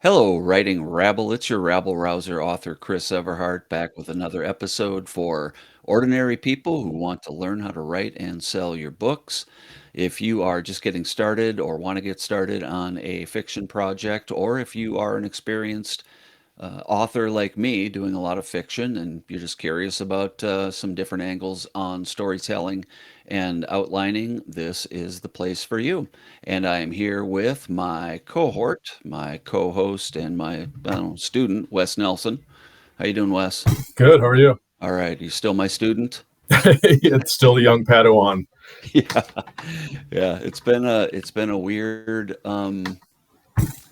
Hello, writing Rabble. It's your Rabble Rouser author, Chris Everhart, back with another episode for ordinary people who want to learn how to write and sell your books. If you are just getting started or want to get started on a fiction project, or if you are an experienced author like me doing a lot of fiction and you're just curious about some different angles on storytelling and outlining, this is the place for you. And I am here with my cohort, my co-host, and my I don't know, student, Wes Nelson. How you doing, Wes? Good. How are you? All right, you still my student? It's still a young Padawan. Yeah, yeah. It's been a weird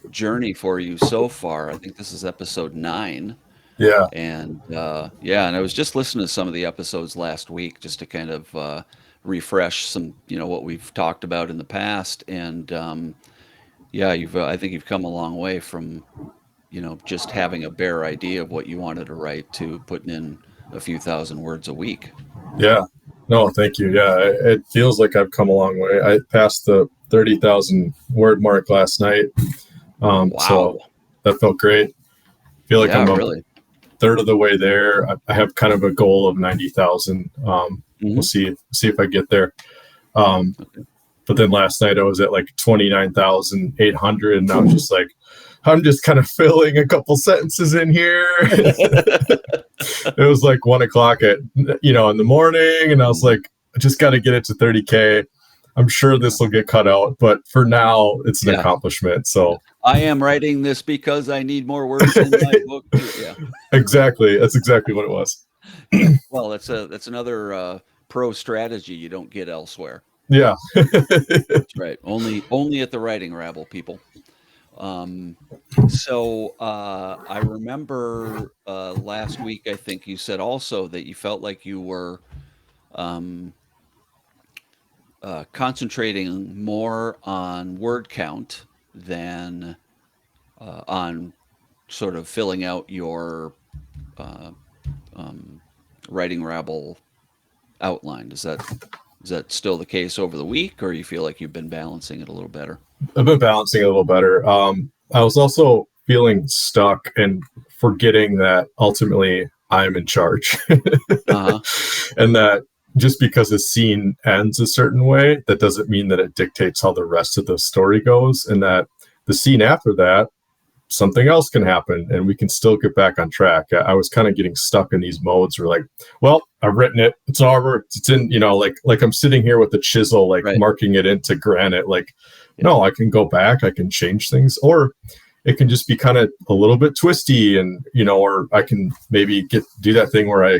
journey for you so far. I think this is episode 9. Yeah. And yeah, and I was just listening to some of the episodes last week just to kind of refresh some, what we've talked about in the past. And yeah, I think you've come a long way from, just having a bare idea of what you wanted to write to putting in a few thousand words a week. Yeah. No, thank you. Yeah. It feels like I've come a long way. I passed the 30,000 word mark last night. So Wow. that felt great. I feel like Yeah, I'm a really. third of the way there. I have kind of a goal of 90,000. We'll Hmm. see if I get there. Um, Okay. but then last night I was at like 29,800 and I was just like, I'm just kind of filling a couple sentences in here. It was like 1 o'clock in the morning, and I was Mhm. like, I just got to get it to 30K. I'm sure Yeah. this will get cut out, but for now, it's an Yeah. accomplishment. Yeah. So I am writing this because I need more words in my book too. Yeah. exactly, that's exactly what it was. Yeah. Well, that's another pro strategy you don't get elsewhere. Yeah, That's right. Only at the Writing Rabble, people. Um, so I remember last week, I think you said also that you felt like you were um, concentrating more on word count than on sort of filling out your uh, um, Writing Rabble outline. Is that still the case over the week, or you feel like you've been balancing it a little better? I've been balancing a little better. I was also feeling stuck and forgetting that ultimately I'm in charge, Uh-huh. and that just because a scene ends a certain way, that doesn't mean that it dictates how the rest of the story goes, and that the scene after that, something else can happen and we can still get back on track. I was kind of getting stuck in these modes where like, well, I've written it, it's over, it's in, like I'm sitting here with a chisel, like Right. marking it into granite. Like, Yeah. no, I can go back, I can change things, or it can just be kind of a little bit twisty, and or I can maybe do that thing where I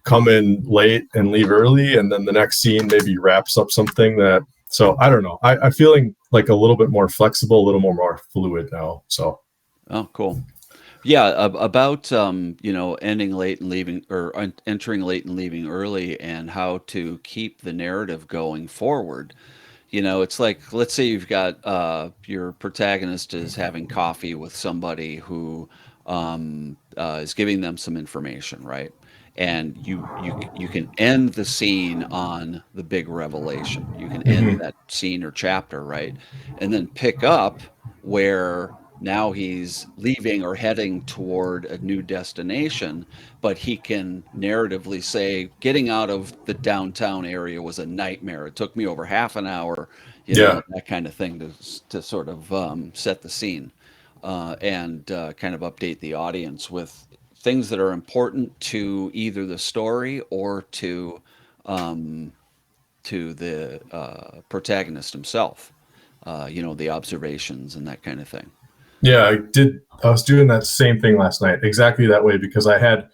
come in late and leave early, and then the next scene maybe wraps up something that. So I don't know. I'm feeling like a little bit more flexible, a little more fluid now. So Oh, cool. Yeah, about ending late and leaving, or entering late and leaving early, and how to keep the narrative going forward. It's like, let's say you've got your protagonist is having coffee with somebody who is giving them some information, right? And you can end the scene on the big revelation. You can end mhm. that scene or chapter, right? And then pick up where now he's leaving or heading toward a new destination, but he can narratively say, getting out of the downtown area was a nightmare. It took me over half an hour, Yeah, that kind of thing to sort of set the scene and kind of update the audience with things that are important to either the story or um, to the protagonist himself. The observations and that kind of thing. yeah, I did. I was doing that same thing last night, exactly that way, because I had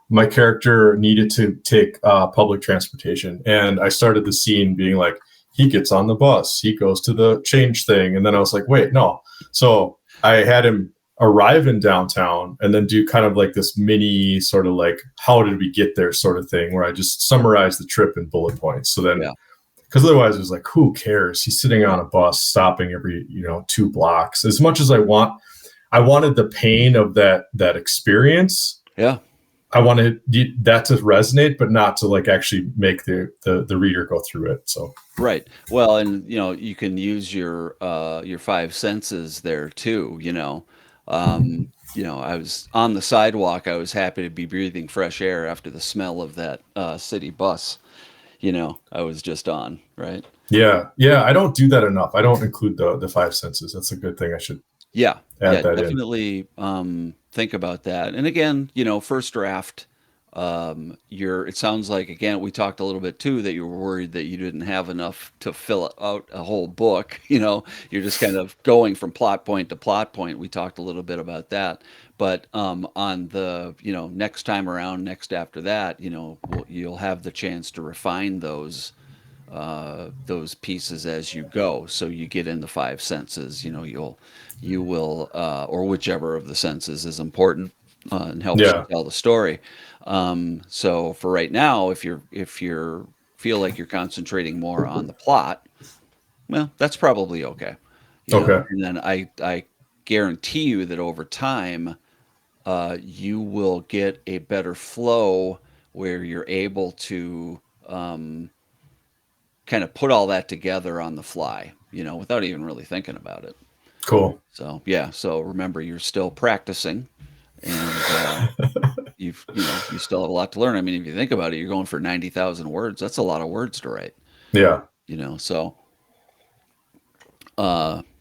my character needed to take public transportation, and I started the scene being like, he gets on the bus, he goes to the change thing, and then I was like, wait, no. So I had him arrive in downtown and then do kind of like this mini sort of like, how did we get there sort of thing, where I just summarize the trip in bullet points. So then, Yeah, because otherwise it was like, who cares? He's sitting on right. a bus stopping every 2 blocks. As much as I wanted the pain of that experience. Yeah, I wanted that to resonate, but not to like actually make the reader go through it. So right. Well, and you can use your five senses there too. I was on the sidewalk. I was happy to be breathing fresh air after the smell of that city bus. I was just on, right? Yeah, yeah. I don't do that enough. I don't include the five senses. That's a good thing. I should Yeah, add yeah, that in. definitely think about that. And again, first draft, it sounds like again we talked a little bit too that you were worried that you didn't have enough to fill out a whole book. You're just kind of going from plot point to plot point. We talked a little bit about that. But on the, next time around, next after that, you'll have the chance to refine those pieces as you go. So you get in the five senses. You will, or whichever of the senses is important and helps you Yeah. tell the story. So for right now, if you're feel like you're concentrating more on the plot, well, that's probably okay. Okay. And then I guarantee you that over time, you will get a better flow where you're able to um, kind of put all that together on the fly, without even really thinking about it. Cool. So yeah, so remember you're still practicing, and you still have a lot to learn. I mean, if you think about it, you're going for 90,000 words. That's a lot of words to write. Yeah.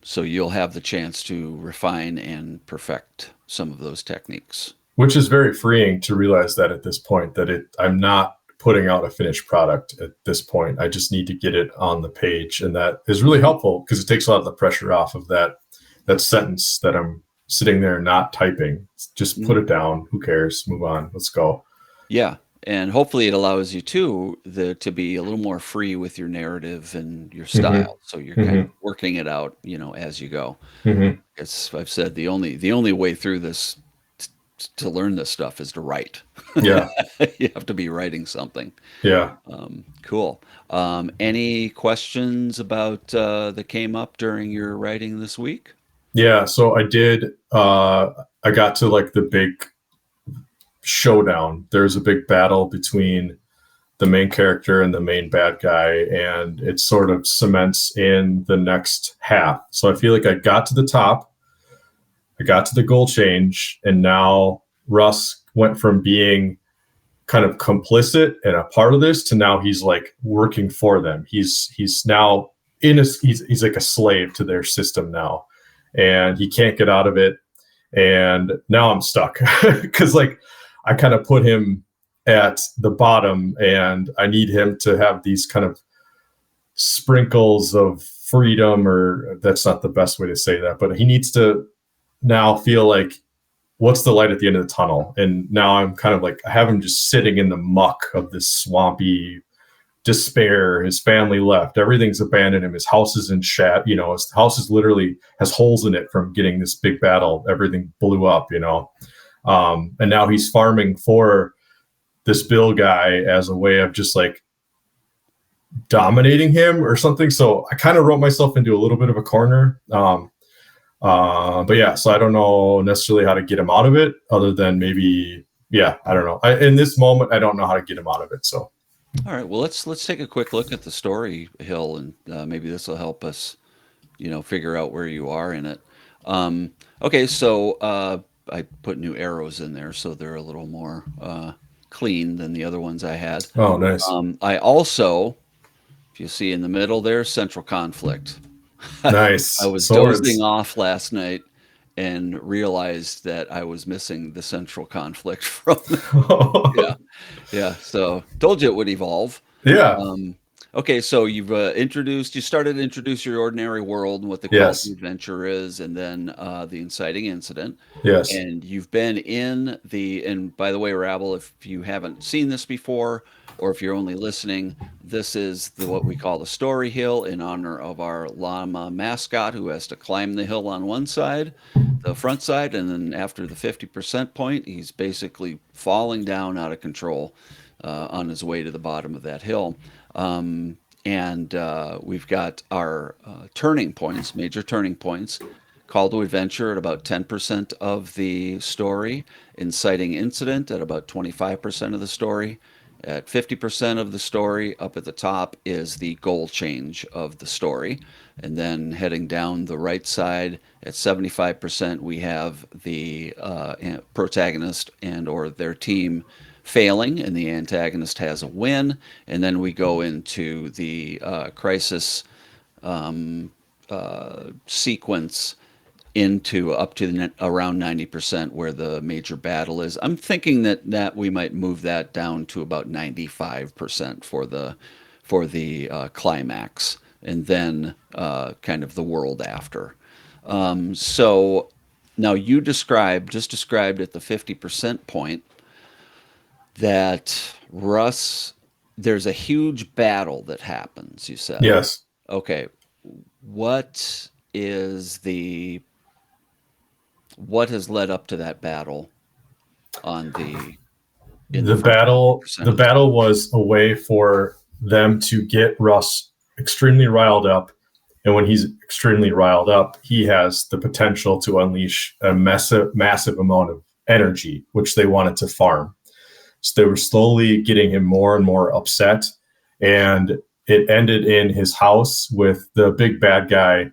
So you'll have the chance to refine and perfect some of those techniques. Which is very freeing to realize that at this point that I'm not putting out a finished product at this point. I just need to get it on the page, and that is really helpful because it takes a lot of the pressure off of that sentence that I'm sitting there not typing. Just put Mhm. it down. Who cares? Move on. Let's go. Yeah, and hopefully it allows you to be a little more free with your narrative and your Mm-hmm. style. So you're kind of Mm-hmm. working it out, as you go. Mm-hmm. As I've said, the only way through this to learn this stuff is to write. Yeah. You have to be writing something. Yeah. Cool. Any questions about that came up during your writing this week? Yeah. So I did. I got to like the big showdown. There's a big battle between the main character and the main bad guy, and it sort of cements in the next half. So I feel like I got to the top, I got to the goal change, and now Russ went from being kind of complicit and a part of this to now he's like working for them. He's now he's like a slave to their system now, and he can't get out of it. And now I'm stuck because like I kind of put him at the bottom, and I need him to have these kind of sprinkles of freedom, or that's not the best way to say that, but he needs to now feel like what's the light at the end of the tunnel. And now I'm kind of like I have him just sitting in the muck of this swampy despair. His family left, everything's abandoned him, his house is in shat, his house is literally has holes in it from getting this big battle, everything blew up. And now he's farming for this Bill guy as a way of just like dominating him or something. So I kind of wrote myself into a little bit of a corner. But yeah, so I don't know necessarily how to get him out of it, other than maybe, yeah, I don't know. In this moment, I don't know how to get him out of it. So All right. Well, let's take a quick look at the story, Hill, and maybe this will help us, figure out where you are in it. Okay, so I put new arrows in there, so they're a little more clean than the other ones I had. oh, nice, I also, if you see in the middle there, central conflict. I nice was dozing swords. off last night and realized that I was missing the central conflict from. Yeah, yeah. So told you it would evolve. Yeah. Um, okay, so you started to introduce your ordinary world and what the call to Yes. adventure is, and then the inciting incident. Yes. And you've been and by the way, Rabble, if you haven't seen this before, or if you're only listening, this is what we call the story hill in honor of our llama mascot who has to climb the hill on one side, the front side, and then after the 50% point, he's basically falling down out of control on his way to the bottom of that hill. And we've got our turning points, major turning points. Call to adventure at about 10% of the story, inciting incident at about 25% of the story. At 50% of the story, up at the top, is the goal change of the story. And then heading down the right side at 75%, we have the protagonist and or their team failing, and the antagonist has a win. And then we go into the crisis sequence into up to around 90% where the major battle is. I'm thinking that we might move that down to about 95% for the climax, and then kind of the world after. So now you described at the 50% point that Russ, there's a huge battle that happens, you said. Yes. Okay, what is the what has led up to that battle on the in the the first battle 50% the of the book? battle was a way for them to get Russ extremely riled up, and when he's extremely riled up, he has the potential to unleash a massive amount of energy, which they wanted to farm. So they were slowly getting him more and more upset, and it ended in his house with the big bad guy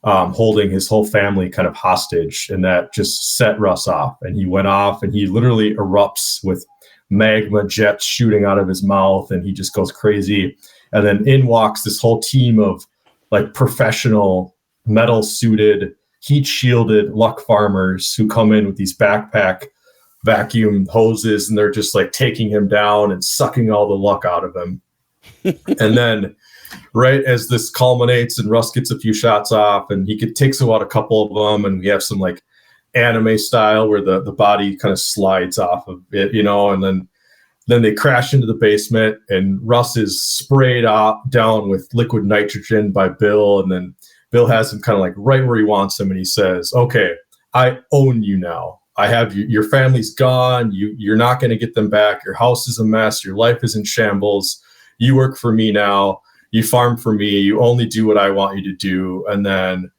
holding his whole family kind of hostage, and that just set Russ off. And he went off, and he literally erupts with magma jets shooting out of his mouth, and he just goes crazy. And then in walks this whole team of like professional metal suited, heat shielded luck farmers who come in with these backpack vacuum hoses, and they're just like taking him down and sucking all the luck out of him. And then right as this culminates and Russ gets a few shots off, and takes out a couple of them, and we have some like anime style where the body kind of slides off of it, and then they crash into the basement, and Russ is sprayed down with liquid nitrogen by Bill, and then Bill has him kind of like right where he wants him, and he says, "Okay, I own you now. I have you. Your family's gone. You're not going to get them back. Your house is a mess. Your life is in shambles. You work for me now. You farm for me. You only do what I want you to do." And then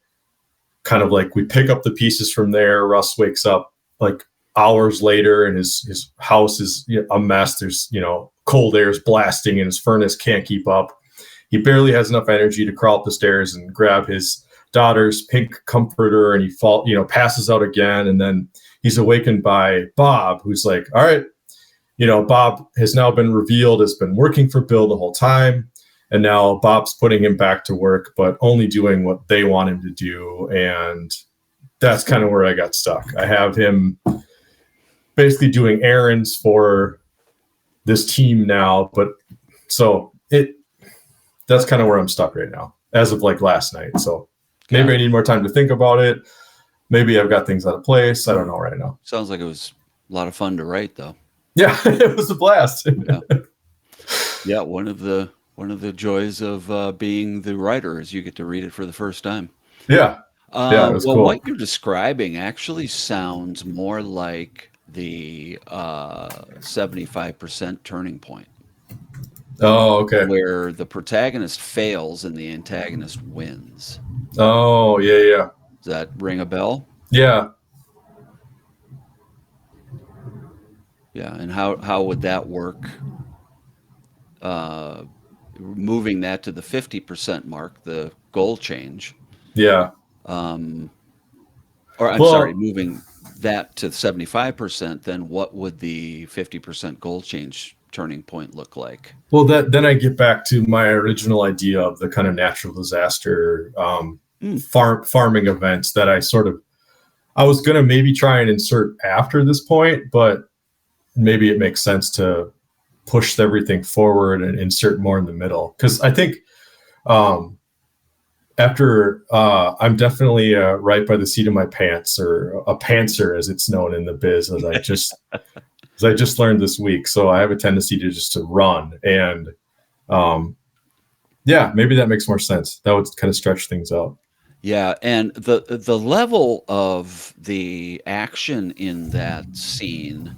kind of like we pick up the pieces from there. Russ wakes up like hours later, and his house is a mess. There's, cold air is blasting, and his furnace can't keep up. He barely has enough energy to crawl up the stairs and grab his daughter's pink comforter, and passes out again. And then he's awakened by Bob, who's like, all right, Bob has now been revealed has been working for Bill the whole time. And now Bob's putting him back to work, but only doing what they want him to do. And that's kind of where I got stuck. I have him basically doing errands for this team now, but so that's kind of where I'm stuck right now as of like last night. So maybe I need more time to think about it. Maybe I've got things out of place. I don't know right now. Sounds like it was a lot of fun to write, though. Yeah, it was a blast. Yeah, yeah. One of the joys of being the writer is you get to read it for the first time. Yeah, it was Well, cool. what you're describing actually sounds more like the 75% turning point, Oh, okay. where the protagonist fails and the antagonist wins. Oh, yeah, yeah, Does that ring a bell? yeah. Yeah, and how would that work? Uh, Moving that to the 50% mark, the goal change, Yeah. um, or I'm sorry, Well, moving that to 75%, then what would the 50% goal change turning point look like? that then I get back to my original idea of the kind of natural disaster Hmm. farming events that I was gonna maybe try and insert after this point, but maybe it makes sense to push everything forward and insert more in the middle, because I think um, after I'm definitely right by the seat of my pants, or a pantser as it's known in the biz, as I just learned this week. So I have a tendency to run, and um, yeah, maybe that makes more sense. That would kind of stretch things out. Yeah, and the level of the action in that scene,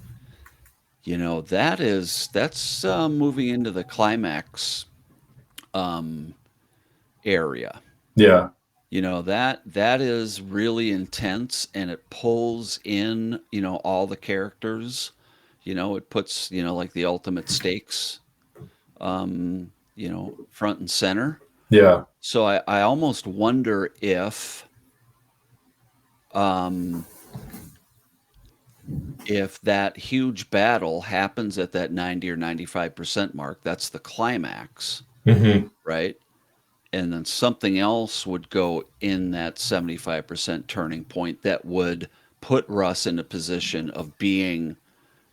that's moving into the climax um, area. Yeah, That is really intense, and it pulls in, all the characters. It puts, like the ultimate stakes, front and center. Yeah. So I almost wonder um, if that huge battle happens at that 90 or 95% mark, that's the climax, Hmm. right? And then something else would go in that 75% turning point that would put Russ in a position of being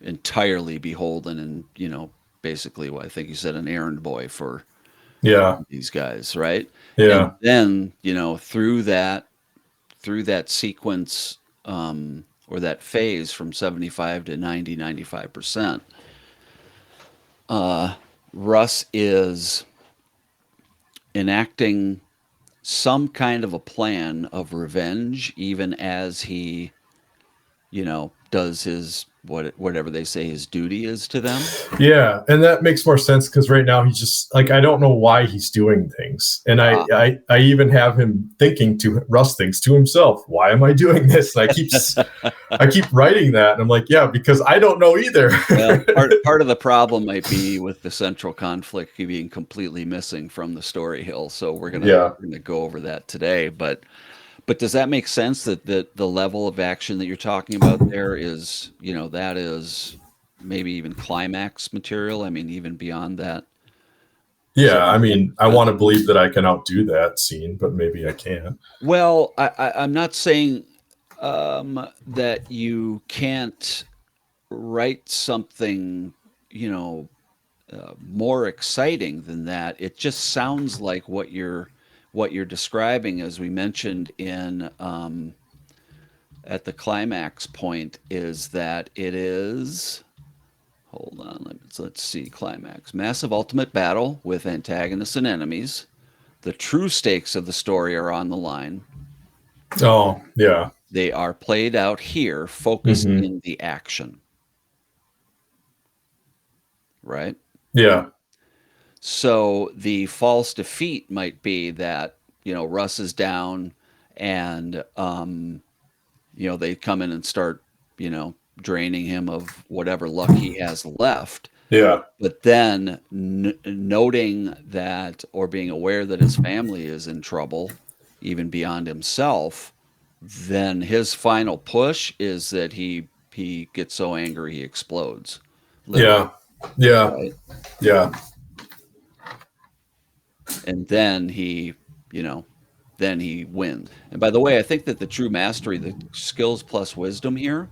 entirely beholden and, basically what I think you said, an errand boy for Yeah. these guys, right? And Yeah. then, through that sequence, or that phase from 75 to 90, 95%, Russ is enacting some kind of a plan of revenge, even as he, does his whatever they say his duty is to them. Yeah, and that makes more sense because right now he's just like, I don't know why he's doing things, and Ah. I even have him thinking to Russ things to himself. Why am I doing this? And I keep writing that, and I'm like, yeah, because I don't know either. Well, part of the problem might be with the central conflict being completely missing from the story hill. So we're gonna Yeah, we're gonna go over that today. But does that make sense that the level of action that you're talking about there is, that is maybe even climax material? I mean, even beyond that yeah. I mean, I 75%. want to believe that I can outdo that scene, but maybe I can't. Well, I'm not saying that you can't write something, you know, more exciting than that. It just sounds like what you're describing, as we mentioned in at the climax point, is that it is. Hold on, let's see. Climax: massive ultimate battle with antagonists and enemies. The true stakes of the story are on the line. Oh, yeah. They are played out here, focused Hmm. in the action, right? Yeah, So the false defeat might be that, Russ is down and, they come in and start, draining him of whatever luck he has left. yeah, But then noting that, or being aware that his family is in trouble, even beyond himself, then his final push is that he gets so angry he explodes, literally, yeah, yeah, right? yeah, And you know, then he wins. And by the way, I think that the true mastery, the skills plus wisdom here,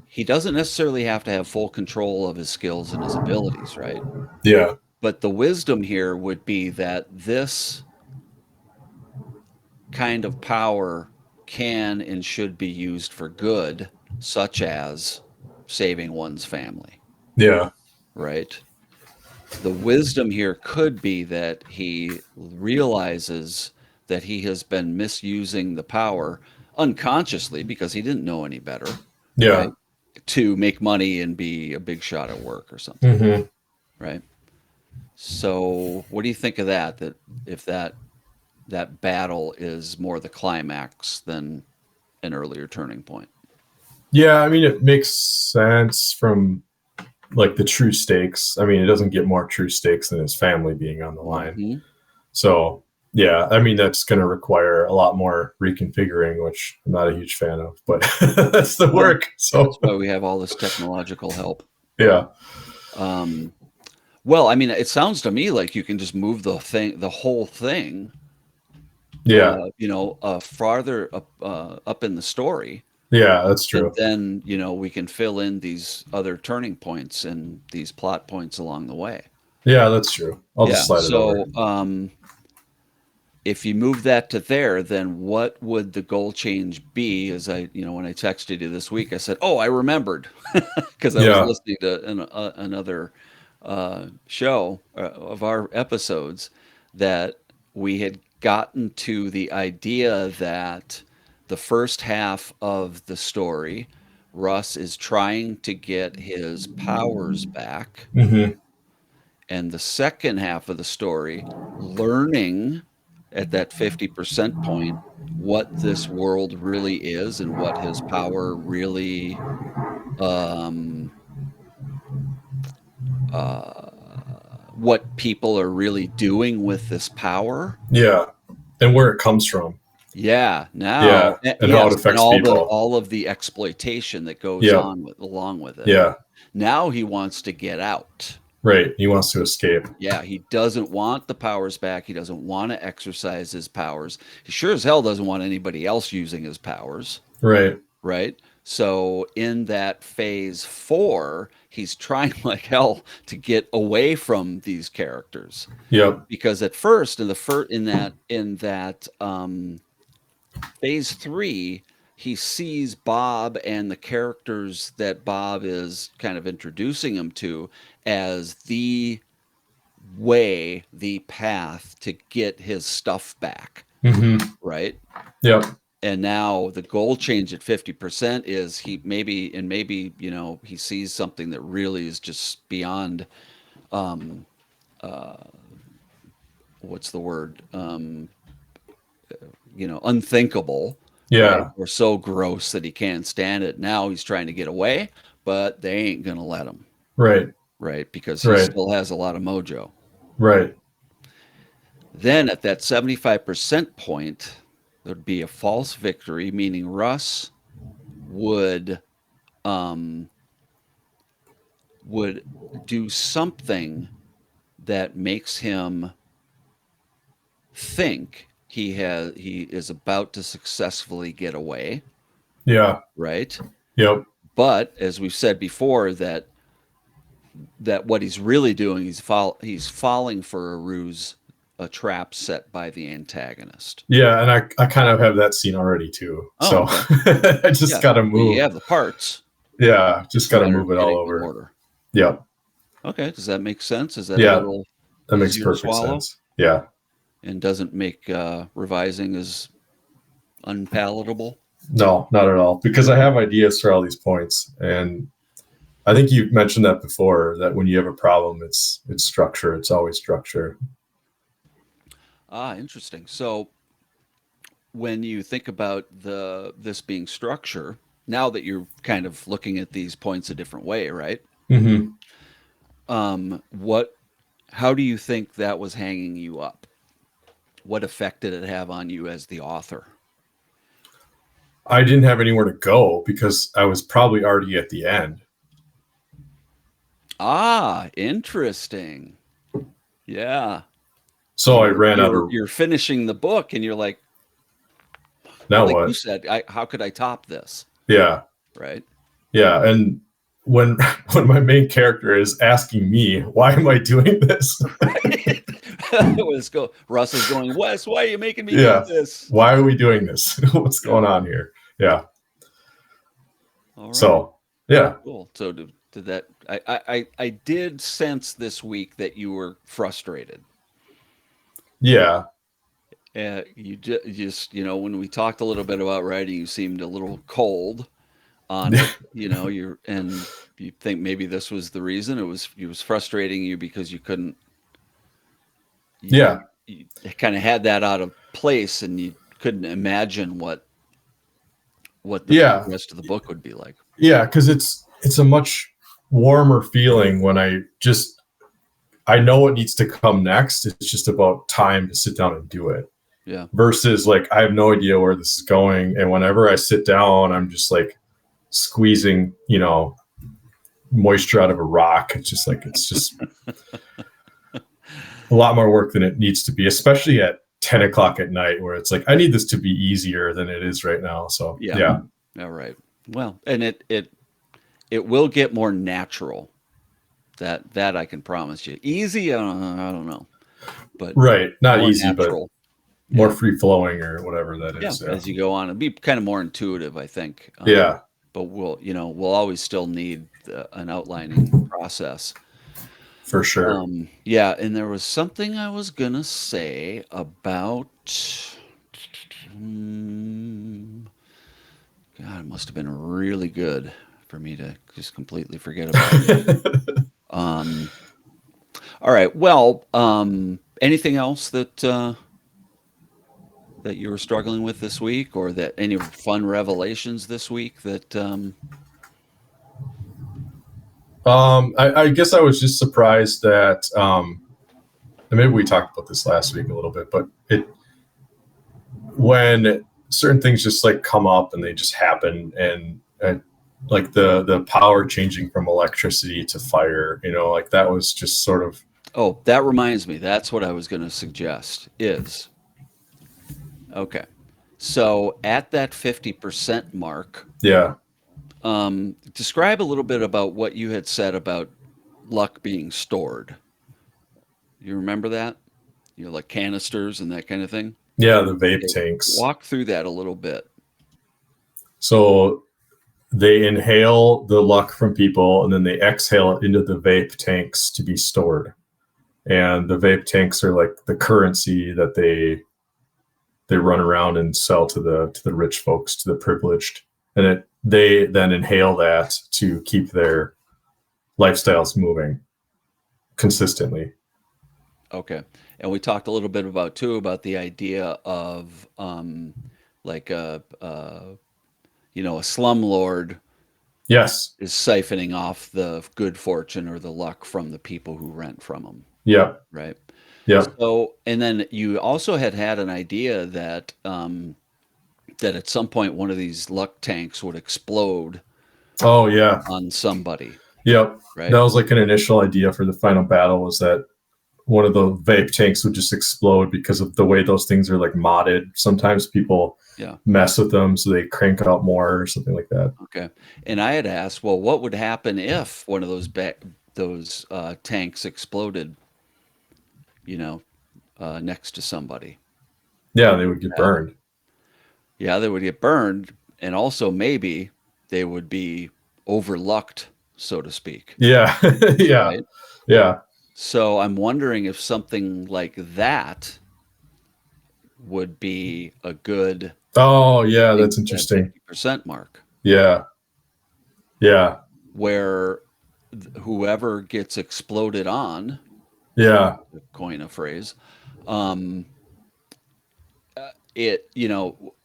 he doesn't necessarily have to have full control of his skills and his abilities, right? yeah, But the wisdom here would be that this kind of power can and should be used for good, such as saving one's family, yeah, right? The wisdom here could be that he realizes that he has been misusing the power unconsciously because he didn't know any better, yeah. right? To make money and be a big shot at work or something, Hmm. right? So, what do you think of that? That if that battle is more the climax than an earlier turning point? Yeah, I mean, it makes sense from like the true stakes. I mean, it doesn't get more true stakes than his family being on the line. Hmm. So, yeah, I mean, that's going to require a lot more reconfiguring, which I'm not a huge fan of, but that's the Well, work. that's So, why we have all this technological help. yeah, Um, Well, I mean, it sounds to me like you can just move the whole thing, yeah, farther up in the story, yeah, that's and true. then, we can fill in these other turning points and these plot points along the way. Yeah, that's true. I'll Yeah. just slide it over. So, if you move that to there, then what would the goal change be? As when I texted you this week, I said, "Oh, I remembered," because I was Yeah, listening to another show of our episodes, that we had gotten to the idea that the first half of the story, Russ is trying to get his powers back, hmm, and the second half of the story, learning at that 50% point what this world really is and what his power um, what people are really doing with this power. Yeah. And where it comes from. Yeah, Yeah. now, And how it yes, and affects people. all of the exploitation that goes Yep. on with along with it. Yeah. Now he wants to get out. Right. He wants to escape. Yeah, he doesn't want the powers back. He doesn't want to exercise his powers. He sure as hell doesn't want anybody else using his powers, Right. right? So in that phase 4, he's trying like hell to get away from these characters Yep. because at first in that phase 3, he sees Bob and the characters that Bob is kind of introducing him to as the path to get his stuff back, Mm-hmm. right? Yep. And now the goal change at 50% is maybe, he sees something that really is just beyond, um, what's the word? Unthinkable, right? Yeah. Or so gross that he can't stand it. Now he's trying to get away, but they ain't going to let him, Right. right? Because he Right. still has a lot of mojo. Right. Then at that 75% point, there'd be a false victory, meaning Russ would um, would do something that makes him think he is about to successfully get away, Yeah. right? Yep. But as we've said before, that what he's really doing, he's falling for a ruse, a trap set by the antagonist. Yeah. And I kind of have that scene already too. Oh, So okay. I just Yeah. got to Well, you move. have the parts. Yeah. Just It's a got to matter of move it all getting the over. order. Yep. Okay. Does that make sense? Is that a Yeah. little That makes easier to perfect swallow sense. Yeah. and doesn't make revising as unpalatable? No, not at all. Because I have ideas for all these points. And I think you mentioned that before, that when you have a problem, it's structure. It's always structure. Ah, interesting. So when you think about this being structure, now that you're kind of looking at these points a different way, right? Mm-hmm. What how do you think that was hanging you up? What effect did it have on you as the author? I didn't have anywhere to go because I was probably already at the end. Ah, interesting. Yeah. So I ran out of, You're finishing the book and you're now like you what? said, how could I top this? Yeah. Right? Yeah. And when when my main character is asking me, why am I doing this? Right. Let's go. Russ is going, Wes, why are you making me do Yeah. this? Why are we doing this? What's Yeah. going on here? Yeah. All right. So yeah. Cool. So did that I did sense this week that you were frustrated. Yeah. Just, when we talked a little bit about writing, you seemed a little cold on it. You think maybe this was the reason it was frustrating you because you couldn't, Yeah. you kind of had that out of place and you couldn't imagine what the Yeah. rest of the book would be like. Yeah. Because it's a much warmer feeling when I know what needs to come next. It's just about time to sit down and do it. Yeah. Versus like I have no idea where this is going. And whenever I sit down, I'm just like squeezing, moisture out of a rock. It's just a lot more work than it needs to be, especially at 10 o'clock at night where it's like, I need this to be easier than it is right now. So yeah. All right. Well, and it will get more natural. That I can promise you. Easy, I don't know, but Right. Not more easy, but natural. more Yeah. free flowing or whatever that Yeah. is. Yeah. As you go on, it'll be kind of more intuitive, I think. Yeah. But we'll always still need an outlining process. For sure. Yeah, and there was something I was gonna say about. God, it must have been really good for me to just completely forget about it. Um, all right. Well, anything else that you were struggling with this week, or that any fun revelations this week that I guess I was just surprised that and maybe we talked about this last week a little bit, but when certain things just like come up and they just happen, and like the power changing from electricity to fire, like that was just sort of. Oh, that reminds me. That's what I was going to suggest is okay. So at that 50% mark, Yeah. describe a little bit about what you had said about luck being stored. You remember that? Like canisters and that kind of thing? Yeah, the vape Yeah. tanks. Walk through that a little bit. So they inhale the luck from people and then they exhale it into the vape tanks to be stored. And the vape tanks are like the currency that they run around and sell to the rich folks, to the privileged. And they then inhale that to keep their lifestyles moving consistently. Okay. And we talked a little bit about too about the idea of like a slumlord Yes. is siphoning off the good fortune or the luck from the people who rent from them, Yeah. right? Yeah. So, and then you also had an idea that that at some point one of these luck tanks would explode Oh yeah. on somebody, Yep. right? That was like an initial idea for the final battle, was that one of the vape tanks would just explode because of the way those things are like modded. Sometimes people Yeah. mess with them so they crank out more or something like that. Okay. And I had asked, well, what would happen if one of those tanks exploded, you know, next to somebody? Yeah, they would get burned. Yeah, they would get burned, and also maybe they would be overlooked, so to speak, Yeah. Yeah. right? Yeah. So I'm wondering if something like that would be a good Oh yeah, thing that's for that interesting. 50% mark, Yeah. Yeah. where whoever gets exploded on, Yeah. to coin a phrase, um,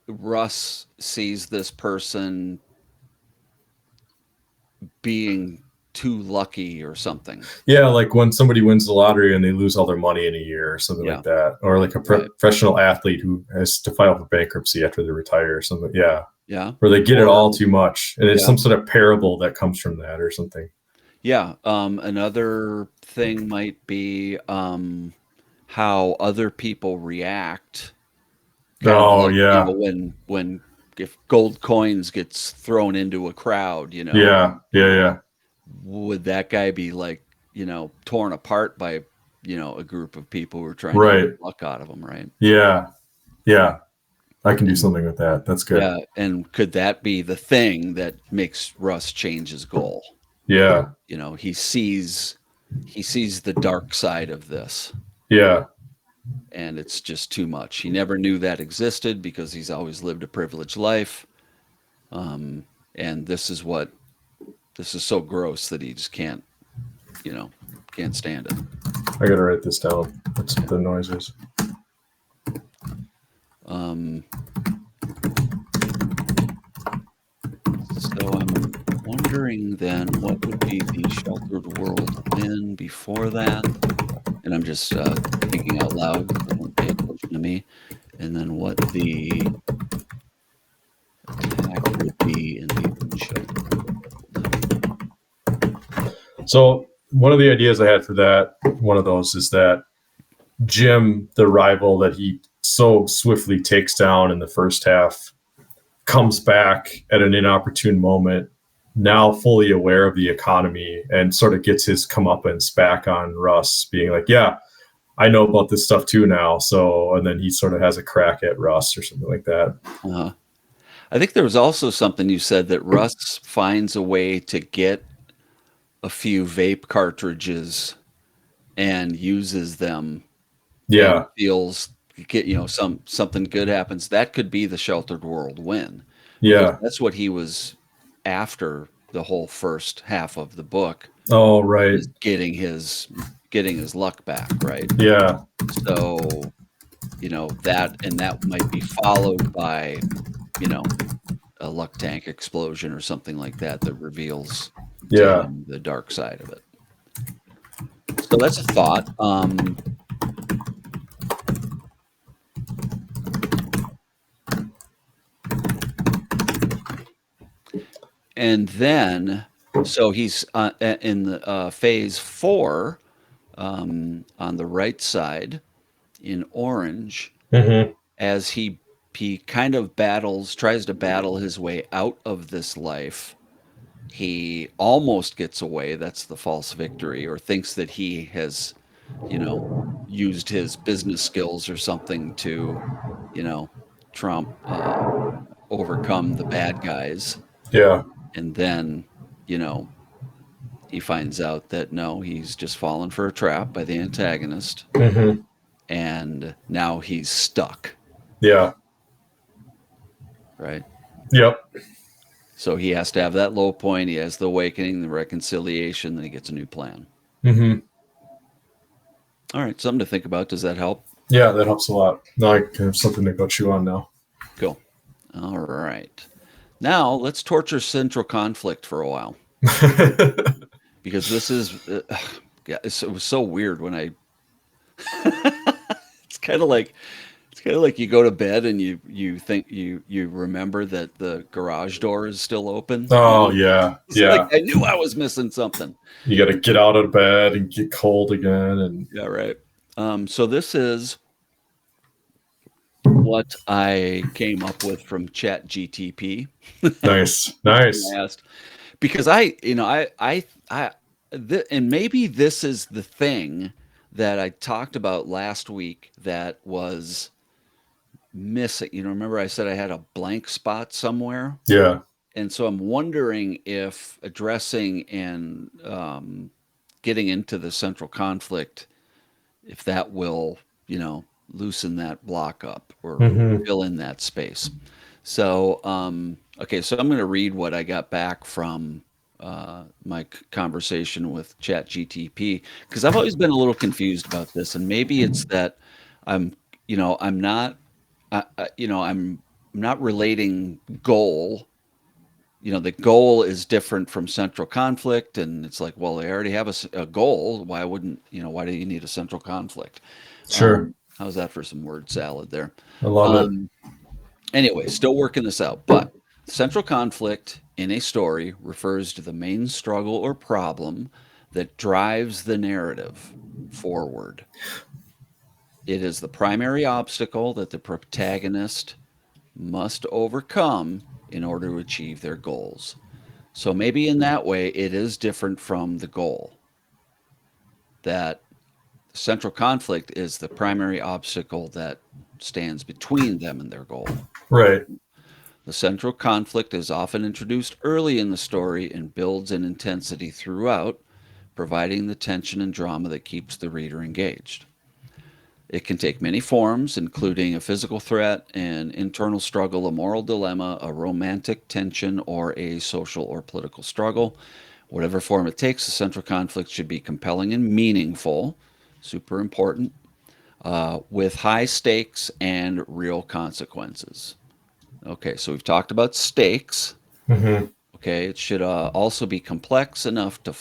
Russ sees this person being too lucky or something. Yeah, like when somebody wins the lottery and they lose all their money in a year or something Yeah, like that, or like a right. professional athlete who has to file for bankruptcy after they retire or something. Yeah, Yeah. where they get it Or all too much, and it's yeah. some sort of parable that comes from that or something. Yeah. Another thing might be how other people react, kind of Oh like, yeah, when if gold coins gets thrown into a crowd, yeah, yeah, yeah. would that guy be like, torn apart by, a group of people who are trying to get Right. luck out of them, right? Yeah, yeah. I can do And something with that. That's good. yeah, and could that be the thing that makes Russ change his goal? Yeah, He sees the dark side of this, yeah, and it's just too much. He never knew that existed because he's always lived a privileged life. And this is so gross that he just can't stand it. I gotta write this down. What's the noises? Um, so I'm wondering then what would be the sheltered world win before that? And I'm just thinking out loud. Don't pay attention to me. And then what the attack would be in the unsheltered world. So one of the ideas I had for that, one of those, is that Jim, the rival that he so swiftly takes down in the first half, comes back at an inopportune moment, now fully aware of the economy, and sort of gets his comeuppance back on Russ, being like, yeah, I know about this stuff too now. So, and then he sort of has a crack at Russ or something like that. I think there was also something you said that Russ finds a way to get a few vape cartridges and uses them and Yeah. feels something good happens. That could be the sheltered world win, because Yeah. that's what he was after the whole first half of the book, Oh, right. is getting his luck back, right? Yeah. So, that might be followed by, a luck tank explosion or something like that reveals to Yeah. him the dark side of it. So that's a thought. and then so he's in the phase 4 on the right side in orange Hmm. as he kind of tries to battle his way out of this life. He almost gets away. That's the false victory, or thinks that he has, you know, used his business skills or something to, you know, trump overcome the bad guys. Yeah. And then, you know, he finds out that no, he's just fallen for a trap by the antagonist, Hmm. and now he's stuck, Yeah. right? Yep. So he has to have that low point. He has the awakening, the reconciliation, then he gets a new plan. Hmm. All right, something to think about. Does that help? Yeah, that helps a lot. Now I can have something to go chew on now. Cool. All right. Now let's torture central conflict for a while because this is yeah, it was so weird when I it's kind of like you go to bed and you think you remember that the garage door is still open. You Oh know, yeah, it's like yeah. I knew I was missing something. You got to get out of bed and get cold again, and Yeah, right. So this is what I came up with from Chat GTP. nice, I nice. asked because and maybe this is the thing that I talked about last week that was missing. Remember I said I had a blank spot somewhere? Yeah. And so I'm wondering if addressing and getting into the central conflict, if that will, loosen that block up or Hmm. fill in that space. So, okay, so I'm going to read what I got back from my conversation with ChatGTP because I've always been a little confused about this, and maybe it's that I'm, I'm not, I'm not relating goal. The goal is different from central conflict, and it's like, well, they already have a goal. Why wouldn't why do you need a central conflict? Sure. How's that for some word salad there? I love it. Um, Anyway, still working this out, but central conflict in a story refers to the main struggle or problem that drives the narrative forward. It is the primary obstacle that the protagonist must overcome in order to achieve their goals. So maybe in that way, it is different from the goal. That central conflict is the primary obstacle that stands between them and their goal. Right. The central conflict is often introduced early in the story and builds in intensity throughout, providing the tension and drama that keeps the reader engaged. It can take many forms, including a physical threat, an internal struggle, a moral dilemma, a romantic tension, or a social or political struggle. Whatever form it takes, the central conflict should be compelling and meaningful, super important, with high stakes and real consequences. Okay, so we've talked about stakes. Hmm. Okay, it should also be complex enough to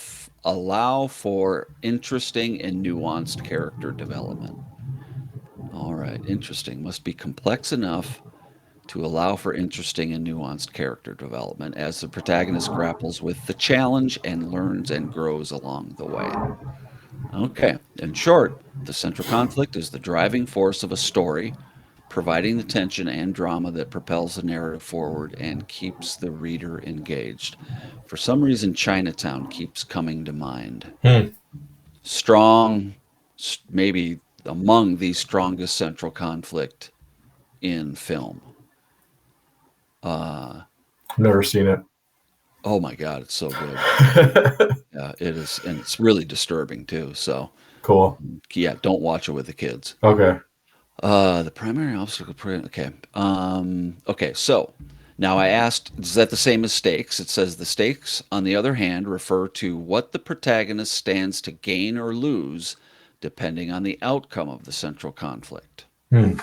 allow for interesting and nuanced character development. All right, interesting. Must be complex enough to allow for interesting and nuanced character development as the protagonist grapples with the challenge and learns and grows along the way. Okay, in short, the central conflict is the driving force of a story, providing the tension and drama that propels the narrative forward and keeps the reader engaged. For some reason, Chinatown keeps coming to mind. Hmm. Strong, maybe among the strongest central conflict in film. Uh, Never seen it. oh my God, it's so good. Yeah, it is, and it's really disturbing too. So, cool. yeah, don't watch it with the kids. Okay. The primary obstacle. Okay. Okay. So now I asked, is that the same as stakes? It says the stakes, on the other hand, refer to what the protagonist stands to gain or lose, depending on the outcome of the central conflict. Hmm.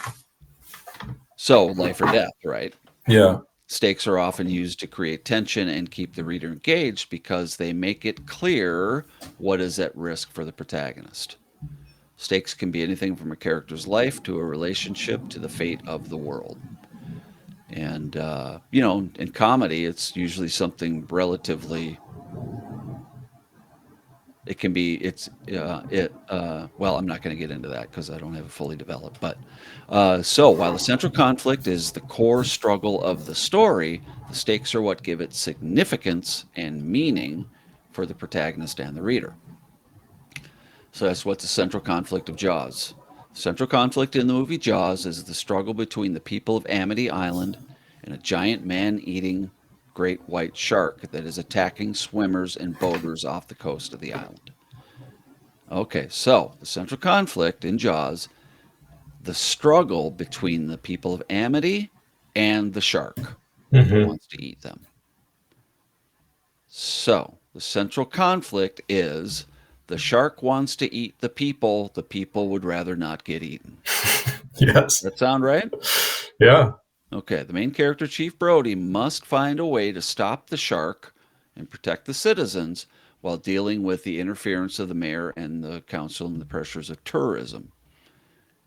So life or death, right? Yeah. Stakes are often used to create tension and keep the reader engaged because they make it clear what is at risk for the protagonist. Stakes can be anything from a character's life to a relationship to the fate of the world. And in comedy, it's usually something relatively. It can be. It's it. Well, I'm not going to get into that because I don't have it fully developed. But so while the central conflict is the core struggle of the story, the stakes are what give it significance and meaning for the protagonist and the reader. So that's what's the central conflict of Jaws. The central conflict in the movie Jaws is the struggle between the people of Amity Island and a giant man-eating great white shark that is attacking swimmers and boaters off the coast of the island. Okay, so the central conflict in Jaws, the struggle between the people of Amity and the shark that Hmm. wants to eat them. So the central conflict is the shark wants to eat the people would rather not get eaten. Yes. That sound right? Yeah. Okay, the main character, Chief Brody, must find a way to stop the shark and protect the citizens while dealing with the interference of the mayor and the council and the pressures of tourism.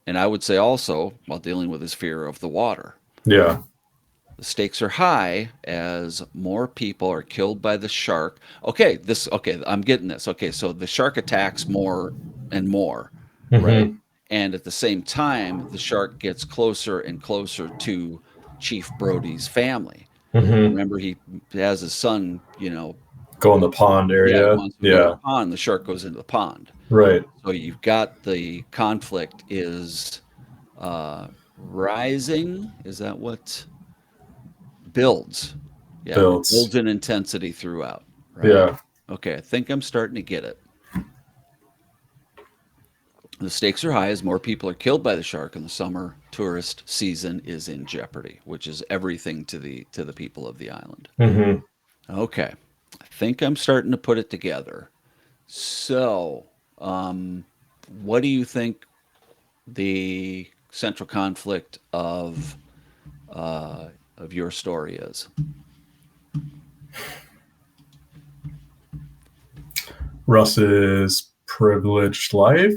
And I would say also while dealing with his fear of the water. Yeah. The stakes are high as more people are killed by the shark. Okay, I'm getting this. Okay, so the shark attacks more and more, right? Hmm. And at the same time, the shark gets closer and closer to Chief Brody's family. Hmm. Remember, he has his son, Go in the pond yeah, he area. wants him to go to the Yeah. pond. The shark goes into the pond. Right. So you've got the conflict is rising. Is that what builds? Yeah, and it Builds. builds in intensity throughout, right? Yeah. Okay, I think I'm starting to get it. The stakes are high as more people are killed by the shark, and the summer tourist season is in jeopardy, which is everything to the people of the island. Hmm. Okay, I think I'm starting to put it together. So, um, what do you think the central conflict of your story is? Russ's privileged life.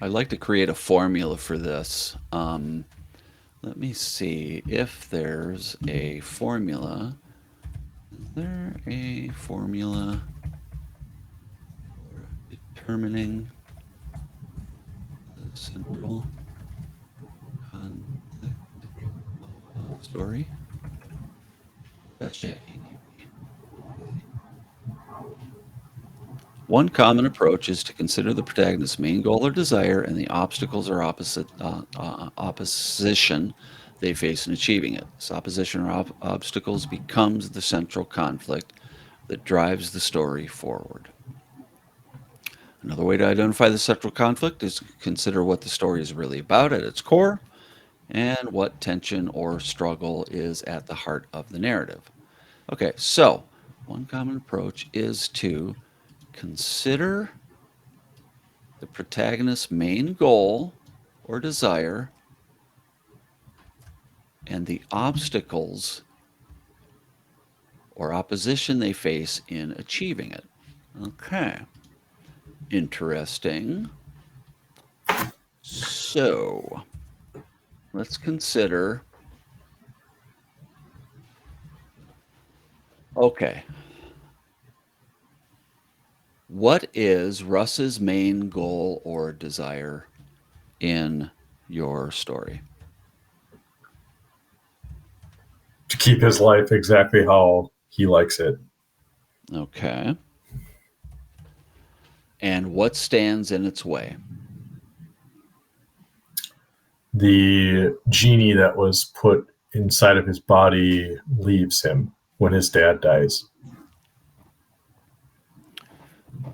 I'd like to create a formula for this. Let me see if there's a formula. Is there a formula for determining the central conflict of story? That's checking. One common approach is to consider the protagonist's main goal or desire and the obstacles or opposition they face in achieving it. This opposition or obstacles becomes the central conflict that drives the story forward. Another way to identify the central conflict is to consider what the story is really about at its core and what tension or struggle is at the heart of the narrative. Okay, so one common approach is to consider the protagonist's main goal or desire and the obstacles or opposition they face in achieving it. Okay, interesting. So let's consider. Okay, what is Russ's main goal or desire in your story? To keep his life exactly how he likes it. Okay. And what stands in its way? The genie that was put inside of his body leaves him when his dad dies.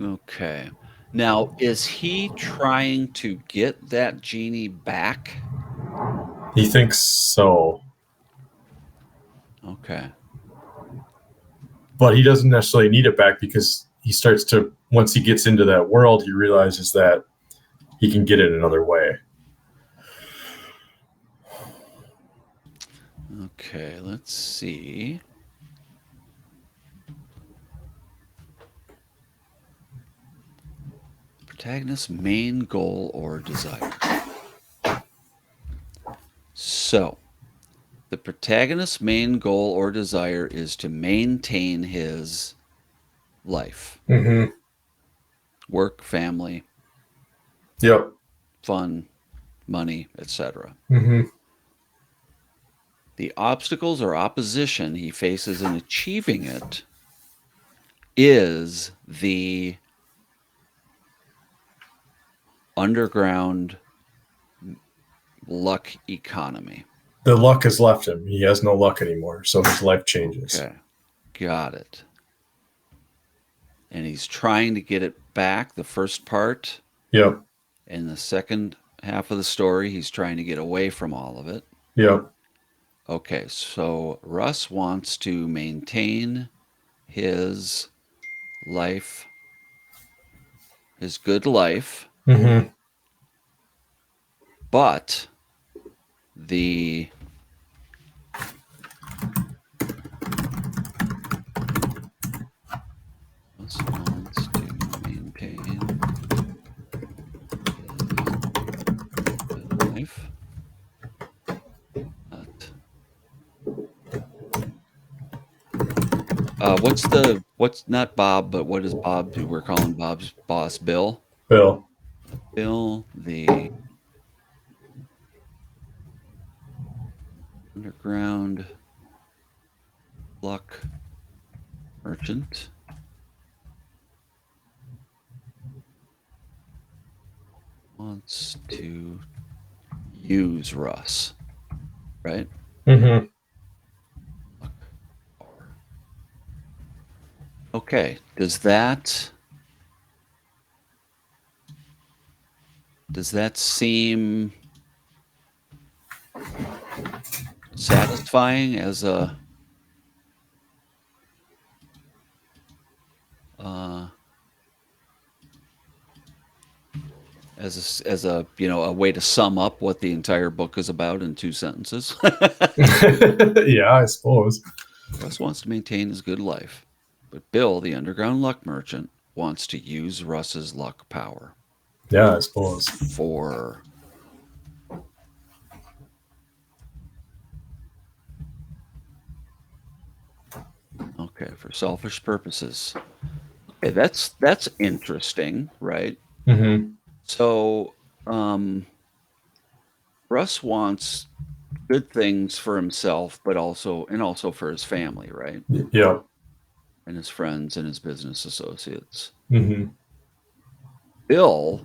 Okay. Now, is he trying to get that genie back? He thinks so, Okay. but he doesn't necessarily need it back because he starts to, once he gets into that world, he realizes that he can get it another way. Okay, let's see. Protagonist's main goal or desire. So, the protagonist's main goal or desire is to maintain his life, Mm-hmm. work, family, Yep. fun, money, etc. Mm-hmm. The obstacles or opposition he faces in achieving it is the underground luck economy. The luck has left him. He has no luck anymore, so his life changes. Okay, got it. And he's trying to get it back, the first part. Yep. In the second half of the story, he's trying to get away from all of it. Yep. Okay, so Russ wants to maintain his life, his good life, Mm-hmm. but the Russ wants to maintain his good life, but what's not Bob, but what does Bob do? We're calling Bob's boss Bill. Bill. Bill, the underground luck merchant, wants to use Russ, right? Mm-hmm. Okay. Does that seem satisfying uh, as a a way to sum up what the entire book is about in 2 sentences? Yeah, I suppose. Russ wants to maintain his good life, but Bill, the underground luck merchant, wants to use Russ's luck power Yeah, I suppose. for for selfish purposes. Okay, that's interesting, right? Mm-hmm. So, um, Russ wants good things for himself, but also for his family, right? Yep. And his friends and his business associates. Mm-hmm. Bill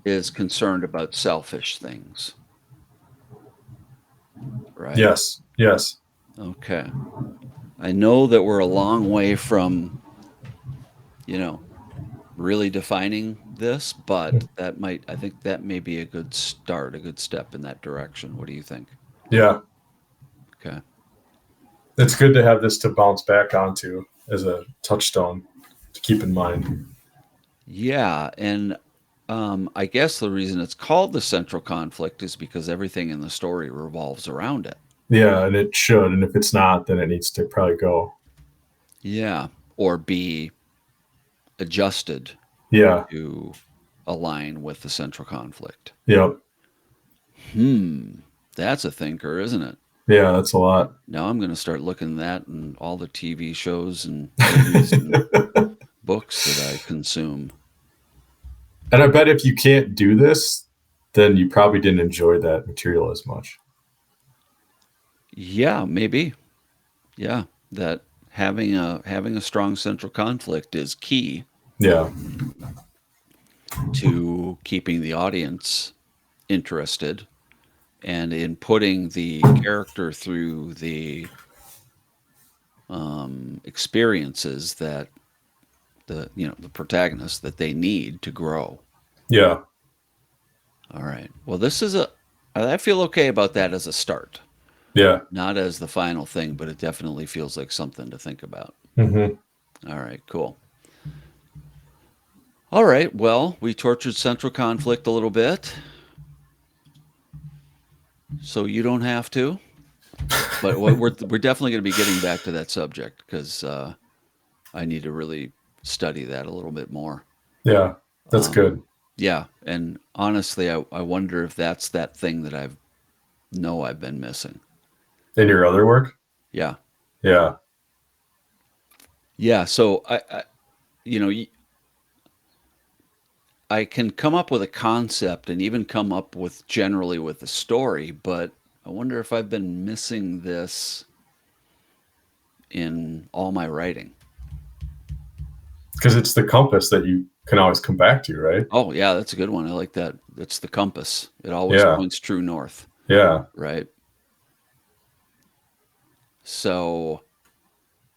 is concerned about selfish things, right? Yes. Yes. Okay. I know that we're a long way from, you know, really defining this, but I think that may be a good start, a good step in that direction. What do you think? Yeah. Okay. It's good to have this to bounce back onto as a touchstone to keep in mind. Yeah, and I guess the reason it's called the central conflict is because everything in the story revolves around it. Yeah, and it should. And if it's not, then it needs to probably go. Yeah, or be adjusted Yeah. to align with the central conflict. Yep. Hmm, that's a thinker, isn't it? Yeah, that's a lot. Now I'm going to start looking at that in all the TV shows and movies and books that I consume. And I bet if you can't do this, then you probably didn't enjoy that material as much. Yeah, maybe. Yeah, that having a strong central conflict is key Yeah. to keeping the audience interested and in putting the character through the experiences that the protagonist that they need to grow. Yeah. All right. Well, this is a I feel okay about that as a start, Yeah. not as the final thing, but it definitely feels like something to think about. Mm-hmm. All right. Cool. All right. Well, we tortured central conflict a little bit, so you don't have to. But we're definitely going to be getting back to that subject because I need to really study that a little bit more. Yeah. That's Um, good. Yeah, and honestly, I wonder if that's that thing that I've been missing. In your other work? Yeah, Yeah, yeah. So you know, I can come up with a concept and even come up with generally with a story, but I wonder if I've been missing this in all my writing. because it's the compass that you can always come back to, right? Oh, yeah, that's a good one. I like that. It's the compass. It always Yeah, points true north, yeah, right? So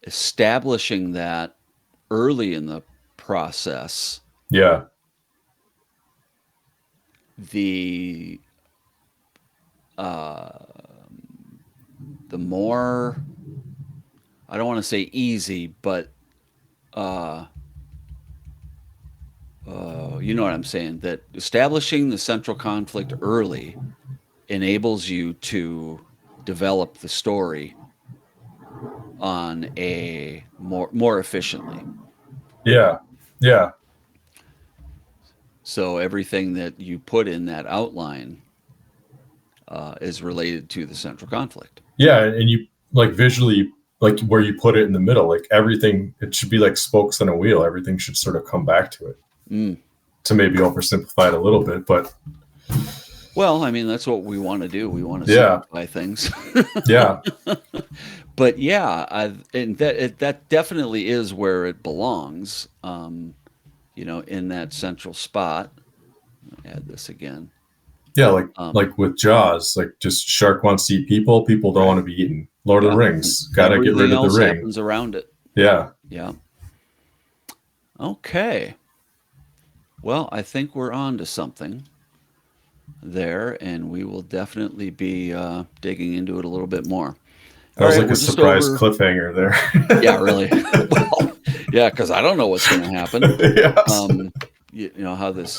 establishing that early in the process, yeah, the uh, the more, I don't want to say easy, but uh, you know what I'm saying, that establishing the central conflict early enables you to develop the story on a more efficiently. yeah, yeah, So everything that you put in that outline is related to the central conflict. yeah. And you like visually, like where you put it in the middle, like everything, it should be like spokes on a wheel. Everything should sort of come back to it. Mm. To maybe oversimplify it a little bit, but Well, I mean, that's what we want to do. We want to yeah, simplify things. yeah, But yeah, and that definitely is where it belongs. In that central spot. Add this again. yeah. Like Um, like with Jaws, like just shark wants to eat people. People don't want right. to be eaten. Lord of the Yeah. Rings, got to get Everything rid of the else ring. happens around it. Yeah, Yeah. Okay. Well, I think we're on to something there, and we will definitely be digging into it a little bit more. that All was right, like a we're just surprise over. cliffhanger Yeah, there. really. Well, yeah, because I don't know what's going to happen. Yes. Um,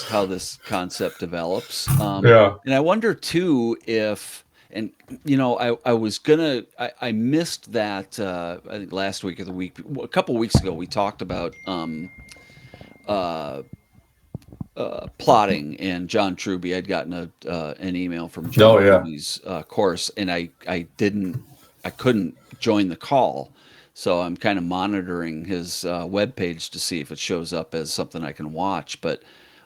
how this concept develops, Yeah. and I wonder too if, and I was gonna, I missed that. I think last week or the week, a couple weeks ago, we talked about uh, plotting, and John Truby. I'd gotten an email from John Oh yeah. Truby's course, and I couldn't join the call, so I'm kind of monitoring his web page to see if it shows up as something I can watch. But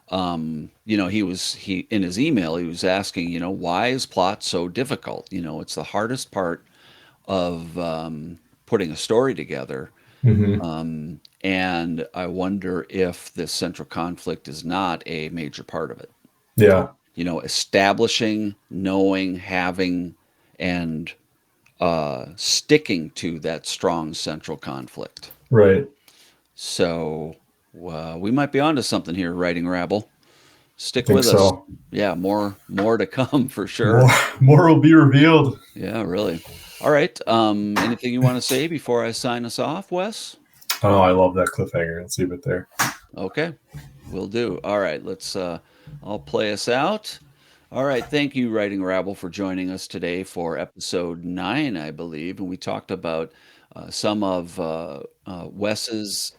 he in his email he was asking, why is plot so difficult? It's the hardest part of putting a story together. Hmm. And I wonder if this central conflict is not a major part of it. Yeah. Establishing, knowing, having, and sticking to that strong central conflict. Right. So we might be onto something here, writing Rabble. I Stick think with us. so. Yeah, more to come for sure. More more will be revealed. Yeah, really. All right. Anything you want to say before I sign us off, Wes? Oh, I love that cliffhanger. Let's leave it there. Okay, will do. All right, I'll play us out. All right, thank you, Writing Rabble, for joining us today for episode 9, I believe. And we talked about some of Wes's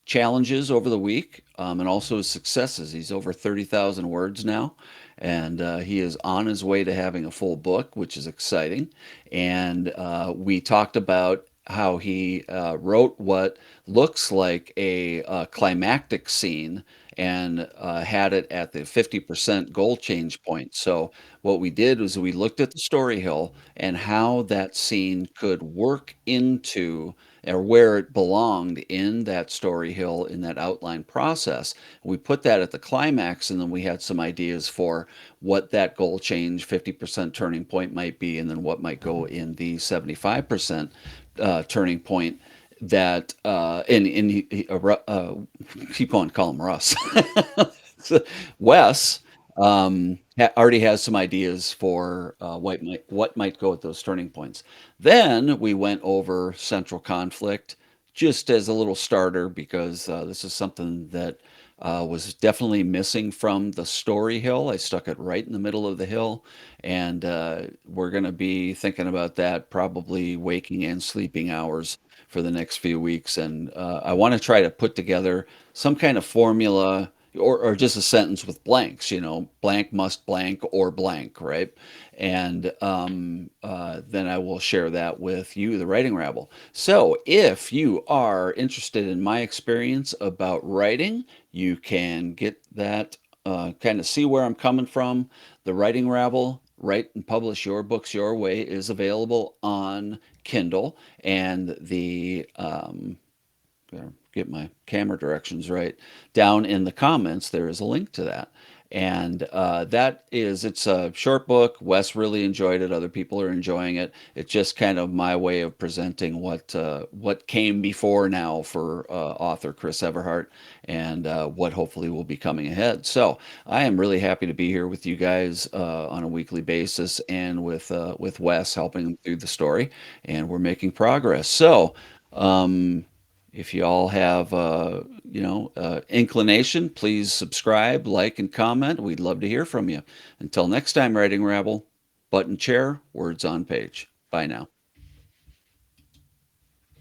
challenges over the week, and also his successes. He's over 30,000 words now, and he is on his way to having a full book, which is exciting. And we talked about how he wrote what looks like a climactic scene and had it at the 50% goal change point. So what we did was we looked at the story hill and how that scene could work into, or where it belonged in that story hill in that outline process. We put that at the climax, and then we had some ideas for what that goal change 50% turning point might be, and then what might go in the 75% turning point. That and keep on calling him Russ. Wes already has some ideas for what might go at those turning points. Then we went over central conflict just as a little starter because this is something that was definitely missing from the story hill. I stuck it right in the middle of the hill, and we're going to be thinking about that probably waking and sleeping hours for the next few weeks. And I want to try to put together some kind of formula or just a sentence with blanks, blank must blank or blank, right? And then I will share that with you, the writing rabble. So if you are interested in my experience about writing, you can get that, kind of see where I'm coming from. The writing rabble, write and publish your books your way, is available on Kindle, and the get my camera directions right. Down in the comments, there is a link to that. And it's a short book. Wes really enjoyed it. Other people are enjoying it. It's just kind of my way of presenting what came before now for author Chris Everhart, and what hopefully will be coming ahead. So I am really happy to be here with you guys on a weekly basis, and with Wes helping him through the story, and we're making progress. So. Um, if you all have, inclination, please subscribe, like, and comment. We'd love to hear from you. Until next time, Writing Rabble, button chair, words on page. Bye now.